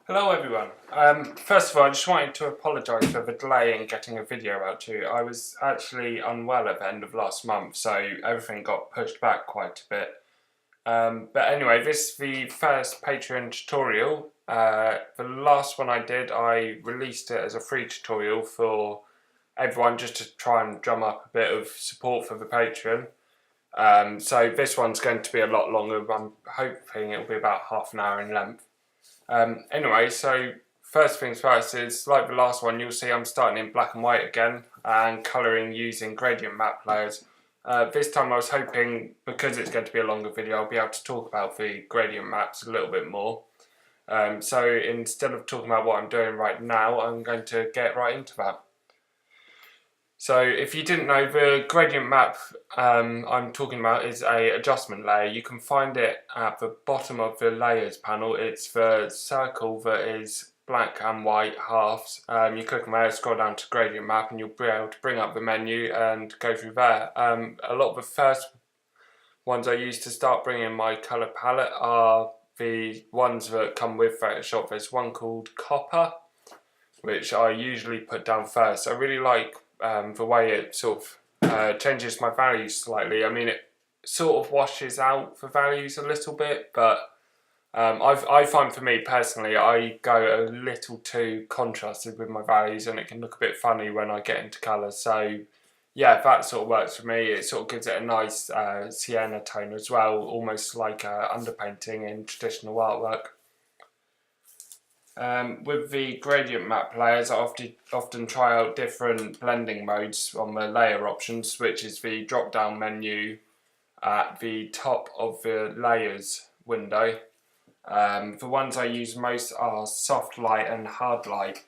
Hello everyone. First of all, I just wanted to apologise for the delay in getting a video out to you. I was actually unwell at the end of last month, so everything got pushed back quite a bit. But anyway, this is the first Patreon tutorial. The last one I did, I released it as a free tutorial for everyone just to try and drum up a bit of support for the Patreon. So this one's going to be a lot longer. I'm hoping it'll be about half an hour in length. Anyway, so first things first is, like the last one, you'll see I'm starting in black and white again and colouring using gradient map layers. This time I was hoping, because it's going to be a longer video, I'll be able to talk about the gradient maps a little bit more. So instead of talking about what I'm doing right now, I'm going to get right into that. So if you didn't know, the gradient map I'm talking about is a adjustment layer. You can find it at the bottom of the layers panel. It's the circle that is black and white halves. You click on there, scroll down to gradient map, and you'll be able to bring up the menu and go through there. A lot of the first ones I use to start bringing my colour palette are the ones that come with Photoshop. There's one called Copper, which I usually put down first. I really like the way it sort of changes my values slightly. I mean, it sort of washes out the values a little bit, but I find, for me personally, I go a little too contrasted with my values, and it can look a bit funny when I get into colour. So yeah, that sort of works for me. It sort of gives it a nice sienna tone as well, almost like underpainting in traditional artwork. With the gradient map layers, I often try out different blending modes on the layer options, which is the drop down menu at the top of the layers window. The ones I use most are soft light and hard light.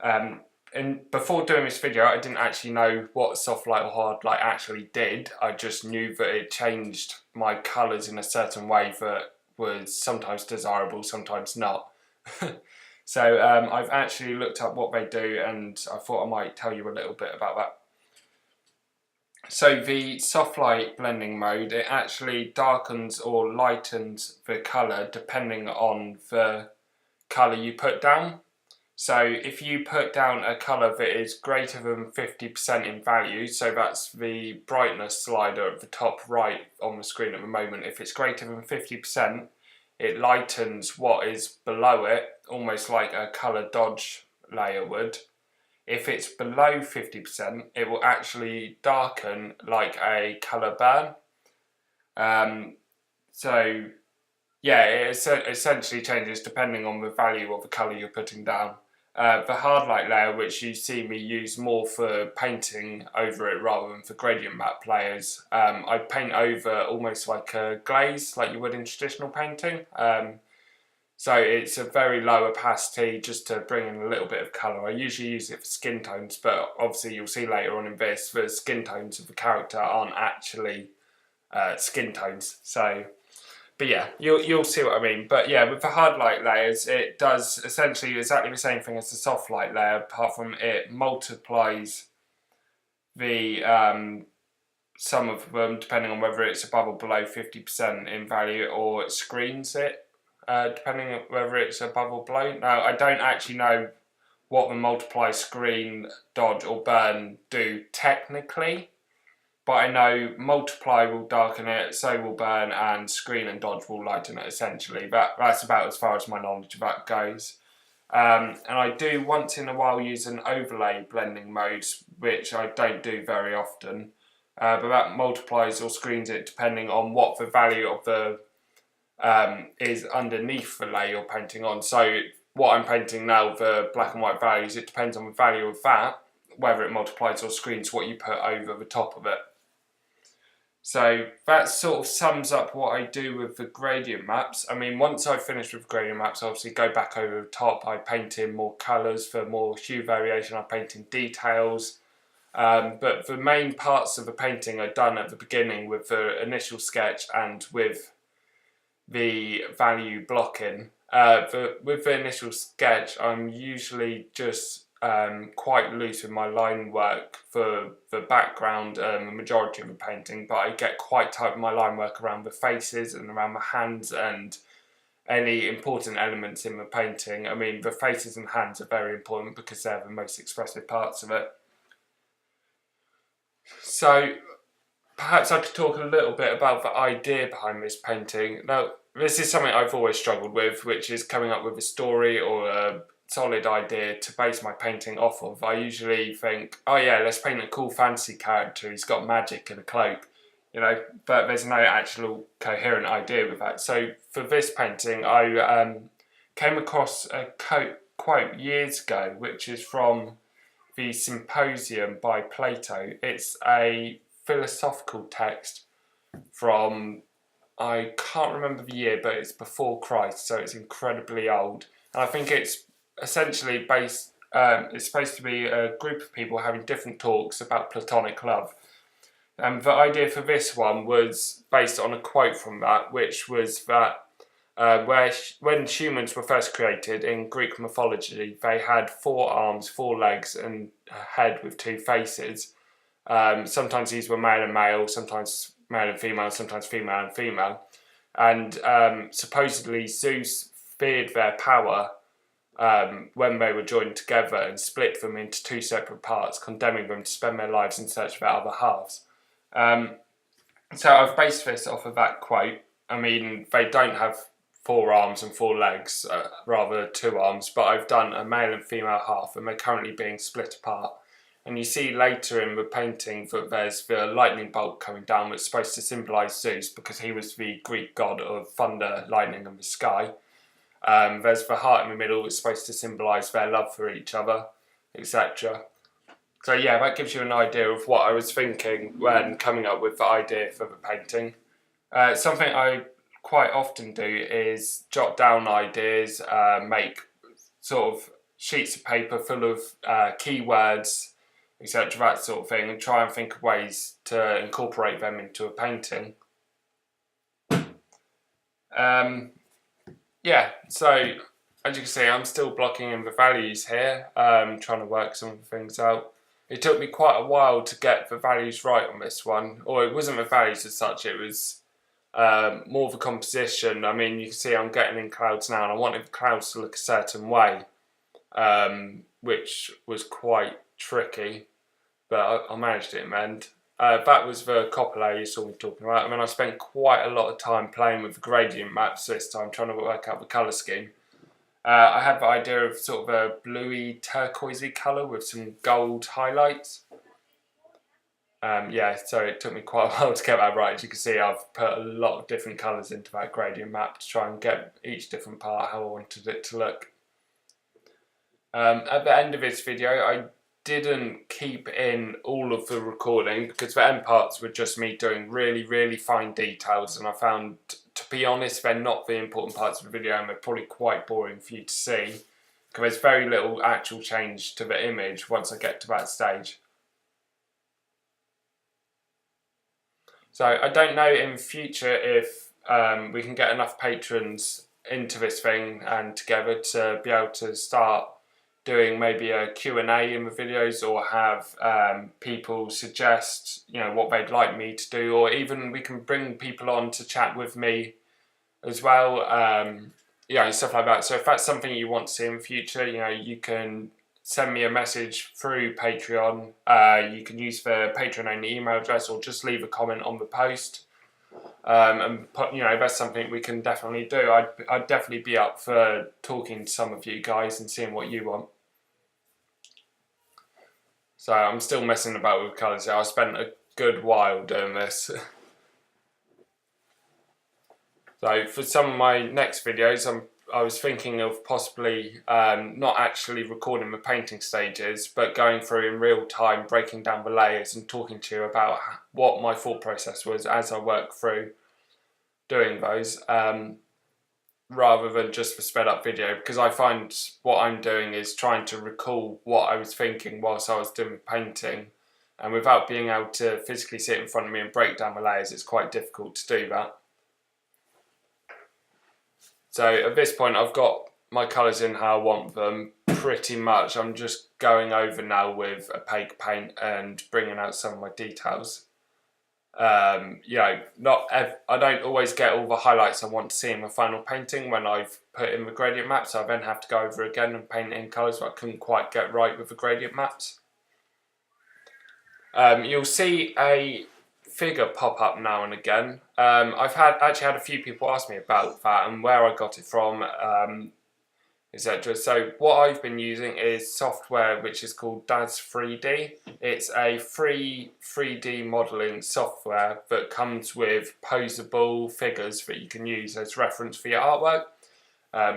And before doing this video, I didn't actually know what soft light or hard light actually did. I just knew that it changed my colours in a certain way that was sometimes desirable, sometimes not. So I've actually looked up what they do, and I thought I might tell you a little bit about that. So the soft light blending mode, it actually darkens or lightens the colour depending on the colour you put down. So if you put down a colour that is greater than 50% in value, so that's the brightness slider at the top right on the screen at the moment, if it's greater than 50%, it lightens what is below it, almost like a colour dodge layer would. If it's below 50%, it will actually darken like a colour burn. So yeah, it essentially changes depending on the value of the colour you're putting down. The hard light layer, which you see me use more for painting over it rather than for gradient map layers, I paint over almost like a glaze, like you would in traditional painting. So it's a very low opacity, just to bring in a little bit of colour. I usually use it for skin tones, but obviously you'll see later on in this, the skin tones of the character aren't actually skin tones. So, but yeah, you'll see what I mean. But yeah, with the hard light layers, it does essentially exactly the same thing as the soft light layer, apart from it multiplies the sum of them depending on whether it's above or below 50% in value, or it screens it depending on whether it's above or below. Now, I don't actually know what the multiply, screen, dodge or burn do technically, but I know multiply will darken it, so will burn, and screen and dodge will lighten it essentially. That's about as far as my knowledge of that goes. And I do once in a while use an overlay blending mode, which I don't do very often. But that multiplies or screens it depending on what the value of the is underneath the layer you're painting on. So what I'm painting now, the black and white values, it depends on the value of that, whether it multiplies or screens what you put over the top of it. So that sort of sums up what I do with the gradient maps. I mean, once I've finished with gradient maps, I obviously go back over the top. I paint in more colours for more hue variation. I paint in details. But the main parts of the painting are done at the beginning with the initial sketch and with the value blocking. With the initial sketch, I'm usually just quite loose with my line work for the background, the majority of the painting, but I get quite tight with my line work around the faces and around the hands and any important elements in the painting. I mean, the faces and hands are very important because they're the most expressive parts of it. So perhaps I could talk a little bit about the idea behind this painting. Now, this is something I've always struggled with, which is coming up with a story or a solid idea to base my painting off of. I usually think, oh yeah, let's paint a cool fantasy character, he's got magic and a cloak, you know, but there's no actual coherent idea with that. So for this painting, I came across a quote years ago, which is from the Symposium by Plato. It's a philosophical text from, I can't remember the year, but it's before Christ, so it's incredibly old. And I think it's essentially based, it's supposed to be a group of people having different talks about platonic love. And the idea for this one was based on a quote from that, which was that when humans were first created in Greek mythology, they had 4 arms, 4 legs, and a head with 2 faces. Sometimes these were male and male, sometimes male and female, sometimes female and female. And supposedly Zeus feared their power when they were joined together and split them into 2 separate parts, condemning them to spend their lives in search of their other halves. So I've based this off of that quote. I mean, they don't have 4 arms and 4 legs, rather 2 arms, but I've done a male and female half, and they're currently being split apart. And you see later in the painting that there's the lightning bolt coming down, that's supposed to symbolise Zeus because he was the Greek god of thunder, lightning and the sky. There's the heart in the middle, that's supposed to symbolise their love for each other, etc. So yeah, that gives you an idea of what I was thinking when coming up with the idea for the painting. Something I quite often do is jot down ideas, make sort of sheets of paper full of keywords, etc., that sort of thing, and try and think of ways to incorporate them into a painting. Yeah, so as you can see, I'm still blocking in the values here, trying to work some of the things out. It took me quite a while to get the values right on this one, or it wasn't the values as such, it was more the composition. I mean, you can see I'm getting in clouds now, and I wanted the clouds to look a certain way, which was quite tricky, but I managed it in the end. That was the copper layer you saw me talking about. I mean, I spent quite a lot of time playing with the gradient maps this time, trying to work out the colour scheme. I had the idea of sort of a bluey turquoisey colour with some gold highlights. Yeah, so it took me quite a while to get that right. As you can see, I've put a lot of different colours into that gradient map to try and get each different part how I wanted it to look. At the end of this video, I didn't keep in all of the recording because the end parts were just me doing really fine details, and I found, to be honest, they're not the important parts of the video, and they're probably quite boring for you to see because there's very little actual change to the image once I get to that stage. So I don't know in future if we can get enough patrons into this thing and together to be able to start doing maybe a Q&A in the videos, or have people suggest, you know, what they'd like me to do, or even we can bring people on to chat with me as well, yeah, stuff like that. So if that's something you want to see in the future, you know, you can send me a message through Patreon. You can use the Patreon only email address, or just leave a comment on the post. And put, you know, that's something we can definitely do. I'd definitely be up for talking to some of you guys and seeing what you want. So I'm still messing about with colours here. I spent a good while doing this. So for some of my next videos, I was thinking of possibly not actually recording the painting stages, but going through in real time, breaking down the layers and talking to you about what my thought process was as I worked through doing those, rather than just the sped up video, because I find what I'm doing is trying to recall what I was thinking whilst I was doing the painting, and without being able to physically sit in front of me and break down the layers, it's quite difficult to do that. So at this point I've got my colours in how I want them pretty much. I'm just going over now with opaque paint and bringing out some of my details. You know, I don't always get all the highlights I want to see in my final painting when I've put in the gradient maps, so I then have to go over again and paint it in colours that I couldn't quite get right with the gradient maps. You'll see a figure pop up now and again. I've actually had a few people ask me about that and where I got it from, etc. So what I've been using is software which is called DAZ 3D. It's a free 3D modelling software that comes with posable figures that you can use as reference for your artwork.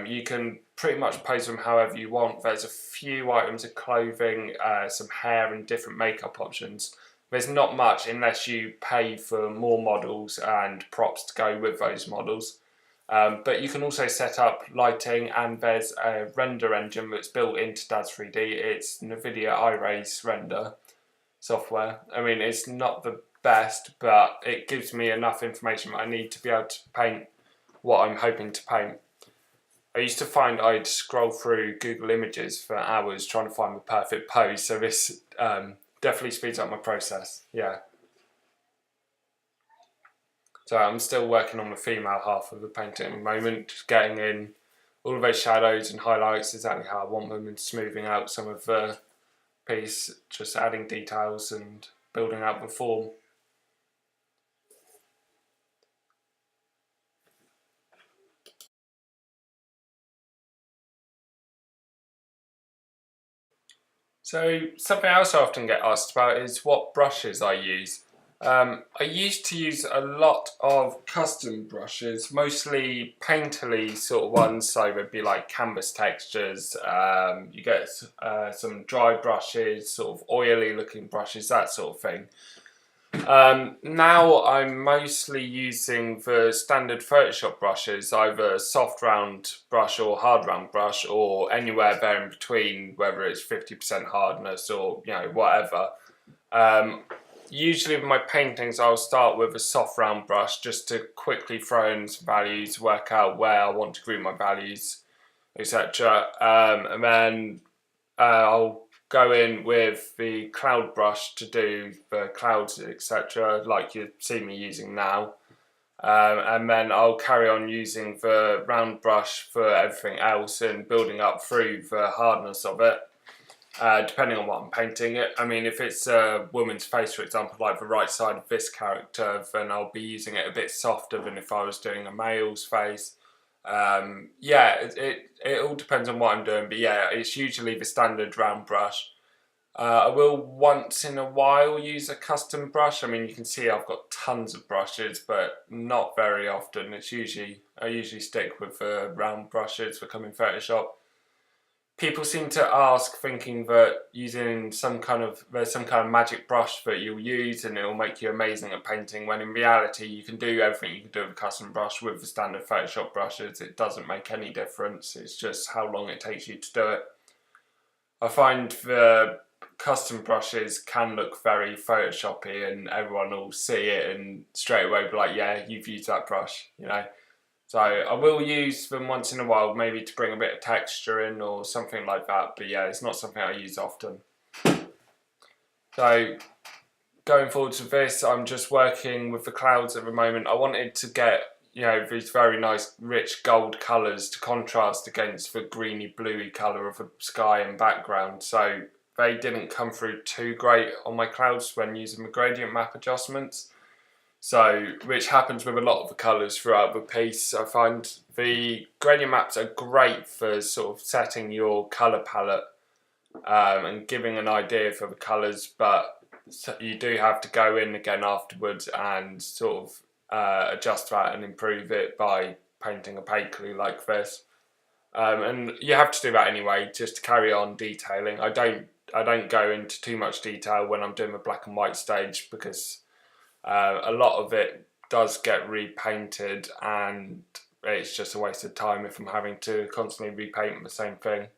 You can pretty much pose them however you want. There's a few items of clothing, some hair and different makeup options. There's not much unless you pay for more models and props to go with those models. But you can also set up lighting, and there's a render engine that's built into DAZ 3D. It's NVIDIA iRay's render software. I mean, it's not the best, but it gives me enough information that I need to be able to paint what I'm hoping to paint. I used to find I'd scroll through Google Images for hours trying to find the perfect pose, so this definitely speeds up my process, yeah. So I'm still working on the female half of the painting at the moment, just getting in all of those shadows and highlights exactly how I want them, and smoothing out some of the piece, just adding details and building out the form. So something else I often get asked about is what brushes I use. I used to use a lot of custom brushes, mostly painterly sort of ones, so they'd be like canvas textures. You get some dry brushes, sort of oily looking brushes, that sort of thing. Now I'm mostly using the standard Photoshop brushes, either soft round brush or hard round brush, or anywhere there in between, whether it's 50% hardness or, you know, whatever. Usually with my paintings I'll start with a soft round brush just to quickly throw in some values, work out where I want to group my values, etc. And then I'll go in with the cloud brush to do the clouds, etc., like you see me using now. And then I'll carry on using the round brush for everything else and building up through the hardness of it. Depending on what I'm painting it. I mean, if it's a woman's face, for example, like the right side of this character, then I'll be using it a bit softer than if I was doing a male's face. Yeah, it all depends on what I'm doing, but yeah, it's usually the standard round brush. I will once in a while use a custom brush. I mean, you can see I've got tons of brushes, but not very often. I usually stick with round brushes that come in Photoshop. People seem to ask, thinking that using there's some kind of magic brush that you'll use and it'll make you amazing at painting, when in reality you can do everything you can do with a custom brush with the standard Photoshop brushes. It doesn't make any difference, it's just how long it takes you to do it. I find the custom brushes can look very Photoshoppy and everyone will see it and straight away be like, yeah, you've used that brush, you know. So I will use them once in a while, maybe to bring a bit of texture in or something like that, but yeah, it's not something I use often. So going forwards with this, I'm just working with the clouds at the moment. I wanted to get, you know, these very nice rich gold colours to contrast against the greeny bluey colour of the sky and background, so they didn't come through too great on my clouds when using the gradient map adjustments. So, which happens with a lot of the colours throughout the piece. I find the gradient maps are great for sort of setting your colour palette and giving an idea for the colours, but you do have to go in again afterwards and sort of adjust that and improve it by painting opaquely like this. And you have to do that anyway, just to carry on detailing. I don't go into too much detail when I'm doing the black and white stage, because a lot of it does get repainted and it's just a waste of time if I'm having to constantly repaint the same thing.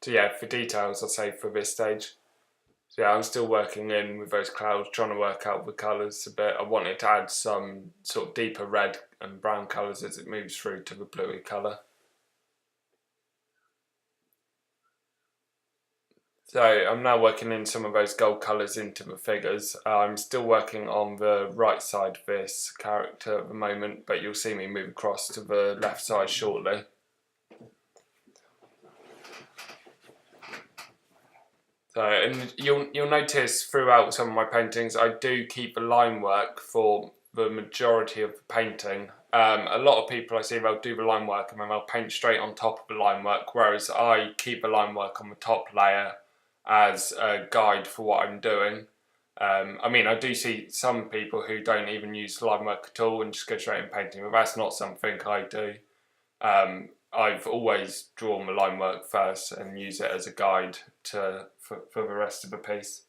So yeah, for details, I'd say for this stage. So yeah, I'm still working in with those clouds, trying to work out the colours a bit. I wanted to add some sort of deeper red and brown colours as it moves through to the bluey colour. So I'm now working in some of those gold colours into the figures. I'm still working on the right side of this character at the moment, but you'll see me move across to the left side shortly. So, and you'll notice throughout some of my paintings, I do keep the line work for the majority of the painting. A lot of people I see, they'll do the line work and then they'll paint straight on top of the line work, whereas I keep the line work on the top layer as a guide for what I'm doing. I mean, I do see some people who don't even use line work at all and just go straight in painting, but that's not something I do. I've always drawn the line work first and use it as a guide for the rest of the piece.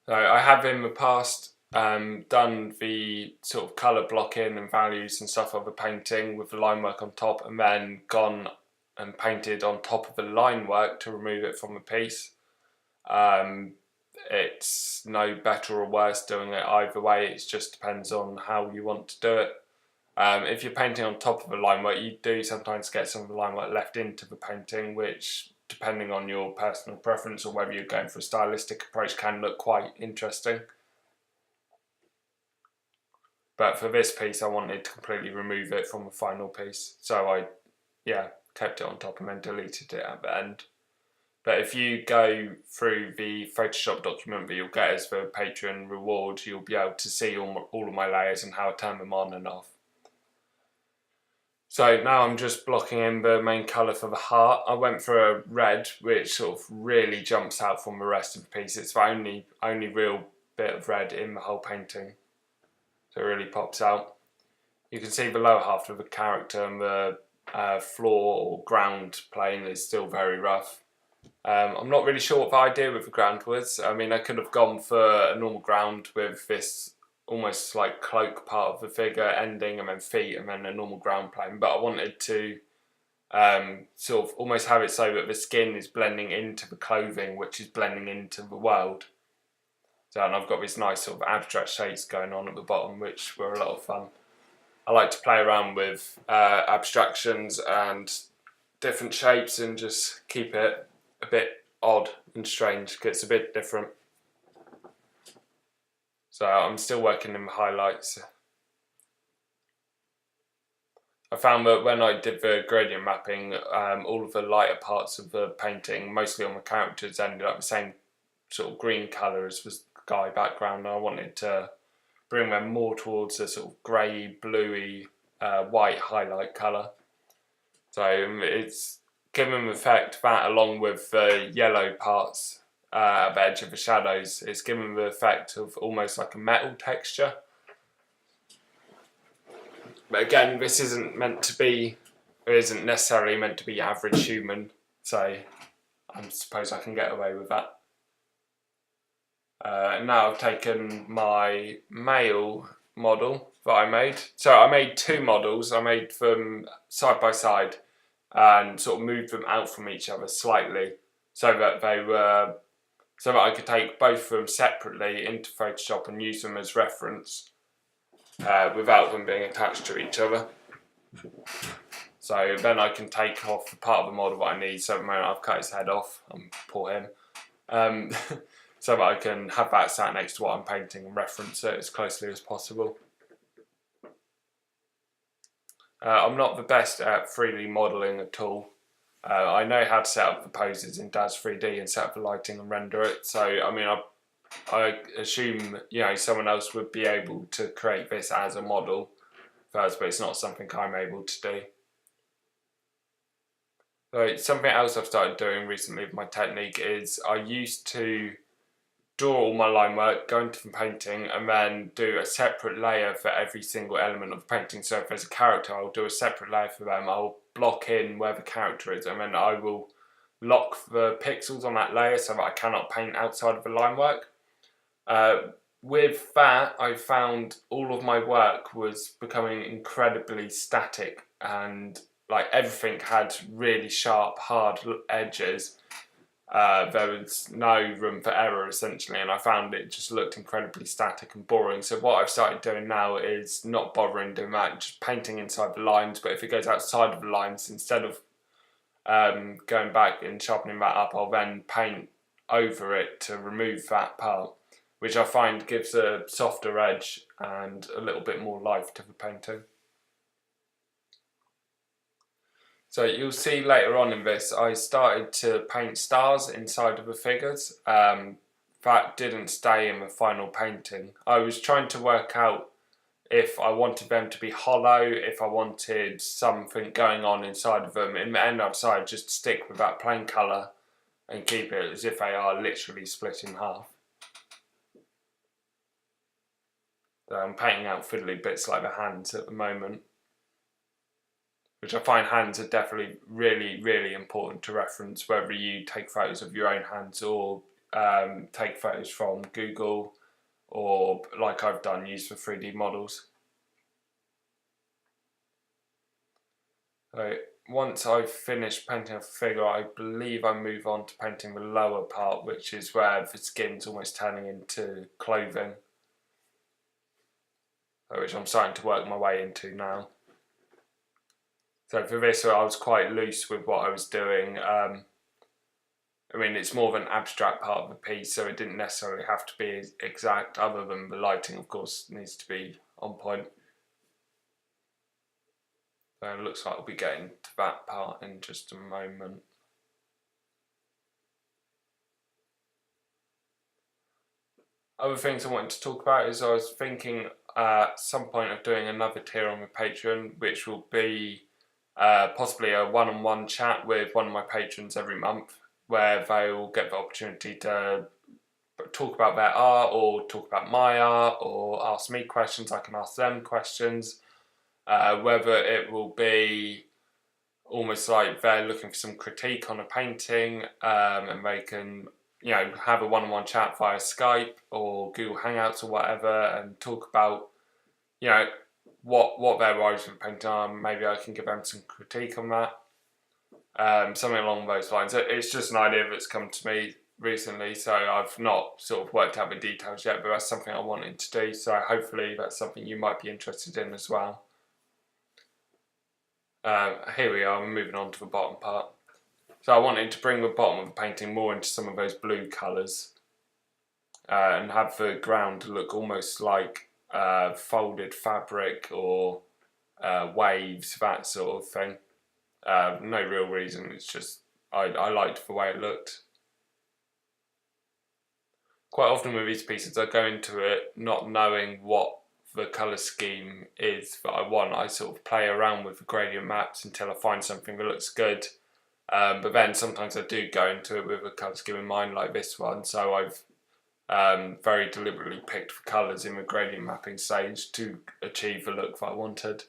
So I have in the past done the sort of colour blocking and values and stuff of the painting with the line work on top, and then gone and painted on top of the line work to remove it from the piece. It's no better or worse doing it either way, it just depends on how you want to do it. If you're painting on top of the line work, you do sometimes get some of the line work left into the painting, which, depending on your personal preference or whether you're going for a stylistic approach, can look quite interesting. But for this piece, I wanted to completely remove it from the final piece, so I kept it on top and then deleted it at the end. But if you go through the Photoshop document that you'll get as the Patreon reward, you'll be able to see all of my layers and how I turn them on and off. So now I'm just blocking in the main colour for the heart. I went for a red, which sort of really jumps out from the rest of the piece. It's the only real bit of red in the whole painting, so it really pops out. You can see the lower half of the character, and the floor or ground plane is still very rough. I'm not really sure what the idea with the ground was. I mean, I could have gone for a normal ground with this almost like cloak part of the figure ending and then feet and then a normal ground plane, but I wanted to sort of almost have it so that the skin is blending into the clothing, which is blending into the world. So, and I've got this nice sort of abstract shapes going on at the bottom, which were a lot of fun. I like to play around with abstractions and different shapes and just keep it a bit odd and strange, because it's a bit different. So I'm still working in the highlights. I found that when I did the gradient mapping, all of the lighter parts of the painting, mostly on the characters, ended up the same sort of green colour as the sky background. I wanted to bring them more towards a sort of grey, bluey, white highlight colour. So it's given the effect that, along with the yellow parts at the edge of the shadows, it's given the effect of almost like a metal texture. But again, this isn't necessarily meant to be average human, so I suppose I can get away with that. And now I've taken my male model that I made. So I made two models. I made them side by side and sort of moved them out from each other slightly, so that I could take both of them separately into Photoshop and use them as reference without them being attached to each other. So then I can take off the part of the model that I need. So at the moment I've cut his head off, poor him, so that I can have that sat next to what I'm painting and reference it as closely as possible. I'm not the best at 3D modelling at all. I know how to set up the poses in DAZ 3D and set up the lighting and render it. So I mean, I assume someone else would be able to create this as a model first, but it's not something I'm able to do. So something else I've started doing recently with my technique is I used to draw all my line work, go into the painting, and then do a separate layer for every single element of the painting. So if there's a character, I'll do a separate layer for them. I'll block in where the character is, and then I will lock the pixels on that layer so that I cannot paint outside of the line work. With that, I found all of my work was becoming incredibly static, and like everything had really sharp, hard edges. there was no room for error essentially, and I found it just looked incredibly static and boring. So what I've started doing now is not bothering doing that, just painting inside the lines, but if it goes outside of the lines, instead of going back and sharpening that up, I'll then paint over it to remove that part, which I find gives a softer edge and a little bit more life to the painting. So you'll see later on in this, I started to paint stars inside of the figures. That didn't stay in the final painting. I was trying to work out if I wanted them to be hollow, if I wanted something going on inside of them. In the end, I decided just to stick with that plain colour and keep it as if they are literally split in half. So I'm painting out fiddly bits like the hands at the moment, which I find hands are definitely really important to reference, whether you take photos of your own hands or take photos from Google, or like I've done, use for 3D models. So once I've finished painting a figure, I believe I move on to painting the lower part, which is where the skin's almost turning into clothing, which I'm starting to work my way into now. So for this, I was quite loose with what I was doing. I mean, it's more of an abstract part of the piece, so it didn't necessarily have to be exact, other than the lighting, of course, needs to be on point. So it looks like we'll be getting to that part in just a moment. Other things I wanted to talk about is I was thinking at some point of doing another tier on the Patreon, which will be possibly a one-on-one chat with one of my patrons every month, where they will get the opportunity to talk about their art, or talk about my art, or ask me questions. I can ask them questions. Whether it will be almost like they're looking for some critique on a painting, and they can, you know, have a one-on-one chat via Skype or Google Hangouts or whatever, and talk about, you know, what their rides with painting are. Maybe I can give them some critique on that, something along those lines. It's just an idea that's come to me recently, so I've not sort of worked out the details yet, but that's something I wanted to do, so hopefully that's something you might be interested in as well. Here we are, we're moving on to the bottom part. So I wanted to bring the bottom of the painting more into some of those blue colours, and have the ground look almost like folded fabric or waves, that sort of thing. No real reason, it's just I liked the way it looked. Quite often with these pieces I go into it not knowing what the colour scheme is that I want. I sort of play around with the gradient maps until I find something that looks good, but then sometimes I do go into it with a colour scheme in mind, like this one, so I've very deliberately picked the colours in the gradient mapping stage to achieve the look that I wanted.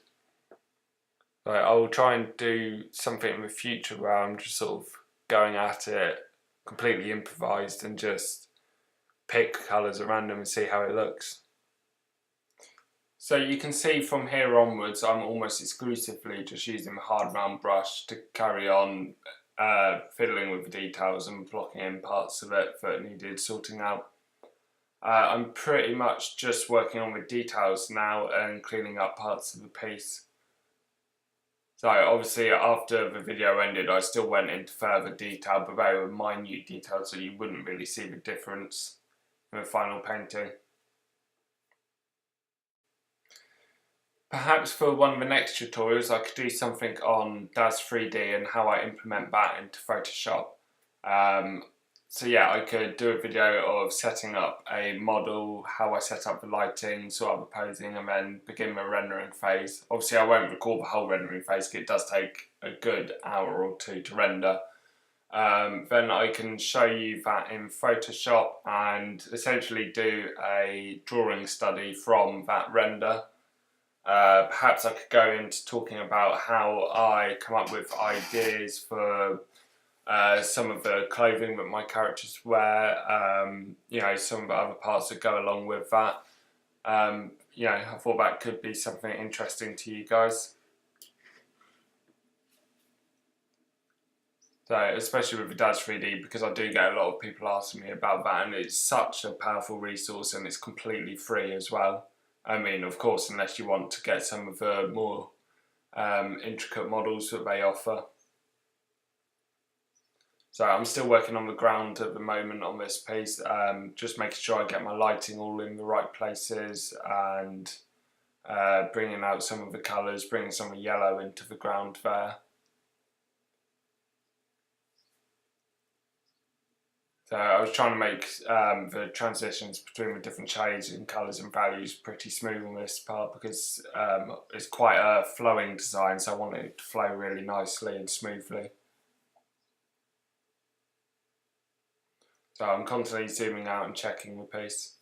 So I will try and do something in the future where I'm just sort of going at it completely improvised and just pick colours at random and see how it looks. So you can see from here onwards I'm almost exclusively just using the hard round brush to carry on fiddling with the details and blocking in parts of it that needed sorting out. I'm pretty much just working on the details now and cleaning up parts of the piece. So obviously after the video ended I still went into further detail, but they were minute details so you wouldn't really see the difference in the final painting. Perhaps for one of the next tutorials I could do something on DAZ 3D and how I implement that into Photoshop. So yeah, I could do a video of setting up a model, how I set up the lighting, sort out the posing, and then begin the rendering phase. Obviously I won't record the whole rendering phase because it does take a good hour or two to render. Then I can show you that in Photoshop and essentially do a drawing study from that render. Perhaps I could go into talking about how I come up with ideas for some of the clothing that my characters wear, you know, some of the other parts that go along with that. You know, I thought that could be something interesting to you guys. So especially with Dad's 3D, because I do get a lot of people asking me about that, and it's such a powerful resource, and it's completely free as well. I mean, of course, unless you want to get some of the more intricate models that they offer. So I'm still working on the ground at the moment on this piece, just making sure I get my lighting all in the right places, and bringing out some of the colours, bringing some of the yellow into the ground there. So I was trying to make the transitions between the different shades and colours and values pretty smooth on this part, because it's quite a flowing design, so I want it to flow really nicely and smoothly. So I'm constantly zooming out and checking the piece.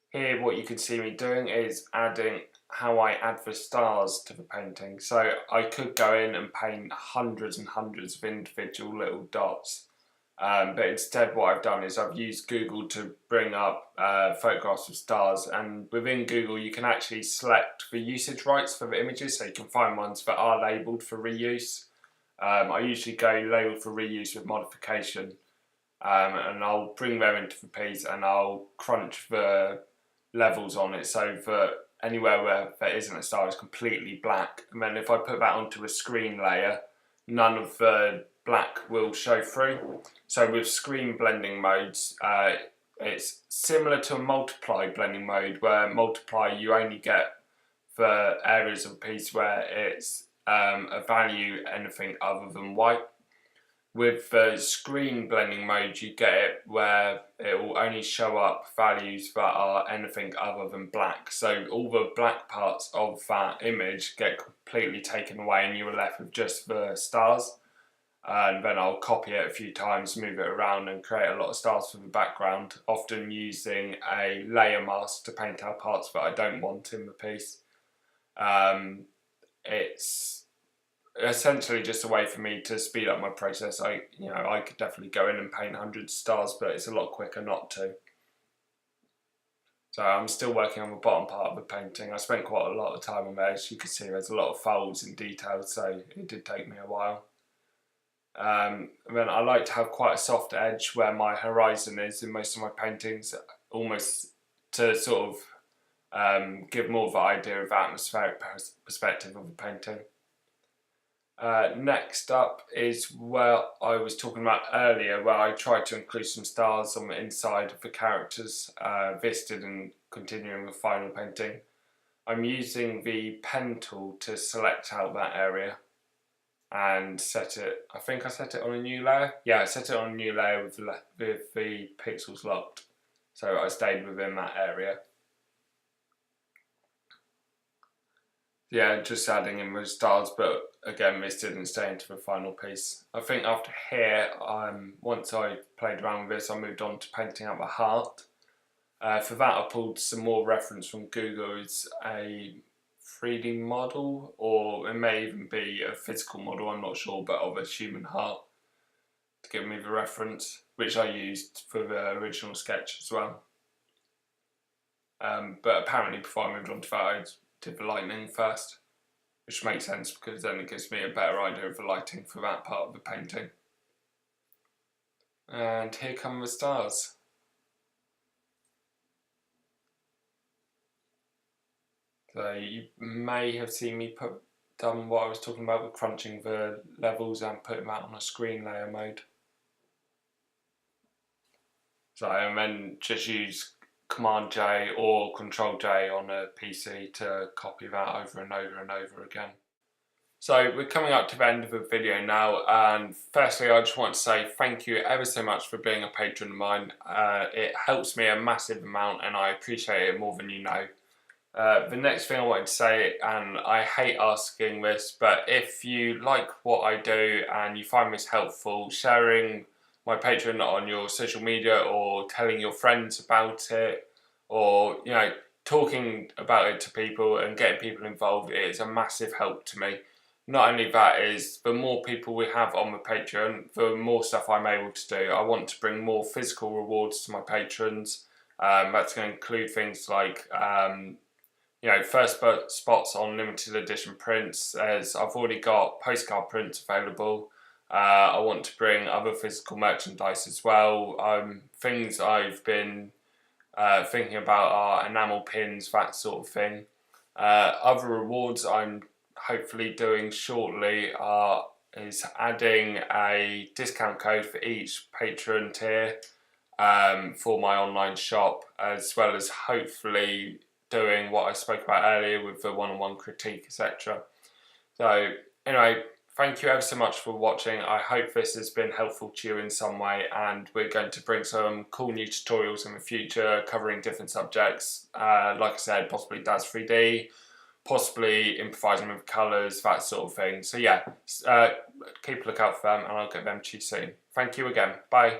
Here what you can see me doing is adding how I add the stars to the painting. So I could go in and paint hundreds and hundreds of individual little dots. But instead what I've done is I've used Google to bring up photographs of stars, and within Google you can actually select the usage rights for the images, so you can find ones that are labelled for reuse. I usually go labelled for reuse with modification, and I'll bring them into the piece and I'll crunch the levels on it so that anywhere where there isn't a star is completely black, and then if I put that onto a screen layer, none of the black will show through. So with screen blending modes, it's similar to a multiply blending mode, where multiply you only get for areas of a piece where it's a value anything other than white. With the screen blending mode, you get it where it will only show up values that are anything other than black. So all the black parts of that image get completely taken away, and you are left with just the stars. And then I'll copy it a few times, move it around, and create a lot of stars for the background, often using a layer mask to paint out parts that I don't want in the piece. It's essentially just a way for me to speed up my process. I could definitely go in and paint hundreds of stars, but it's a lot quicker not to. So I'm still working on the bottom part of the painting. I spent quite a lot of time on there. As you can see, there's a lot of folds and details, so it did take me a while. And then I like to have quite a soft edge where my horizon is in most of my paintings, almost to sort of give more of an idea of atmospheric perspective of the painting. Next up is where I was talking about earlier, where I tried to include some stars on the inside of the characters. This didn't continue in the final painting. I'm using the pen tool to select out that area and set it, I think I set it on a new layer. Yeah, I set it on a new layer with the pixels locked, so I stayed within that area. Yeah, just adding in with stars, but again, this didn't stay into the final piece. I think after here, once I played around with this, I moved on to painting out the heart. For that, I pulled some more reference from Google. It's a 3D model, or it may even be a physical model, I'm not sure, but of a human heart to give me the reference, which I used for the original sketch as well. But apparently before I moved on to that, I did the lightning first, which makes sense because then it gives me a better idea of the lighting for that part of the painting. And here come the stars. So you may have seen me done what I was talking about with crunching the levels and putting that on a screen layer mode. So and then just use Command J or Control J on a PC to copy that over and over and over again. So we're coming up to the end of the video now, and firstly I just want to say thank you ever so much for being a patron of mine. It helps me a massive amount and I appreciate it more than you know. The next thing I wanted to say, and I hate asking this, but if you like what I do and you find this helpful, sharing my Patreon on your social media or telling your friends about it, or talking about it to people and getting people involved, it is a massive help to me. Not only that, is the more people we have on my Patreon, the more stuff I'm able to do. I want to bring more physical rewards to my patrons. That's going to include things like first spots on limited edition prints, as I've already got postcard prints available. I want to bring other physical merchandise as well. Things I've been thinking about are enamel pins, that sort of thing. Other rewards I'm hopefully doing shortly is adding a discount code for each patron tier for my online shop, as well as hopefully doing what I spoke about earlier with the one-on-one critique, etc. So anyway, thank you ever so much for watching. I hope this has been helpful to you in some way, and we're going to bring some cool new tutorials in the future covering different subjects. Like I said, possibly DAZ 3D, possibly improvising with colours, that sort of thing. So yeah, keep a lookout for them, and I'll get them to you soon. Thank you again. Bye.